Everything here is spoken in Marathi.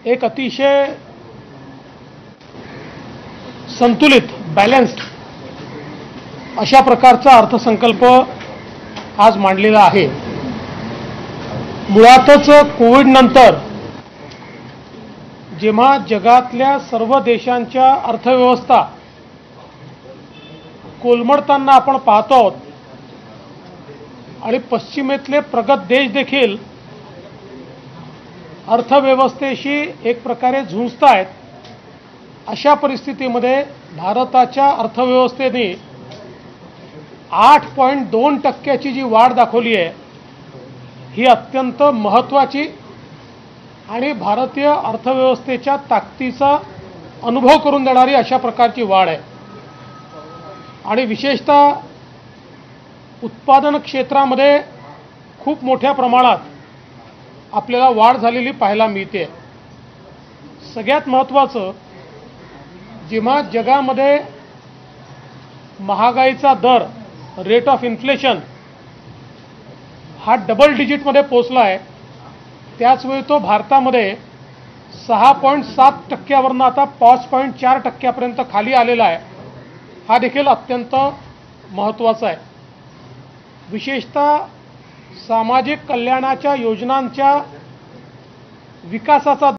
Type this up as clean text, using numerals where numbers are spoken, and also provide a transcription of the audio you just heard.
एक अतिशय संतुलित बॅलन्स्ड अशा प्रकारचा अर्थसंकल्प आज मांडलेला आहे। मुळातच कोविड नंतर जेव्हा जगातल्या सर्व देशांच्या अर्थव्यवस्था कोलमडताना आपण पाहतो आहोत आणि पश्चिमेतले प्रगत देश देखील अर्थव्यवस्थेशी एक प्रकारे झुंजतायत, अशा परिस्थितीमध्ये भारताच्या अर्थव्यवस्थेने 8.2% जी वाढ दाखवली आहे ही अत्यंत महत्त्वाची आणि भारतीय अर्थव्यवस्थेच्या ताकदीचा अनुभव करून देणारी अशा प्रकारची वाढ आहे। आणि विशेषतः उत्पादन क्षेत्रामध्ये खूप मोठ्या प्रमाणात आपल्याला वाढ झालेली पाहायला मिळते। सगळ्यात महत्त्वाचं, जेव्हा जगामध्ये महागाईचा दर रेट ऑफ इन्फ्लेशन हा डबल डिजिटमध्ये पोहोचला आहे, त्याचवेळी तो भारतामध्ये 6.7% आता 5.4% खाली आलेला आहे। हा देखील अत्यंत महत्त्वाचा आहे। विशेषतः सामाजिक कल्याणाच्या योजनांच्या विकासाचा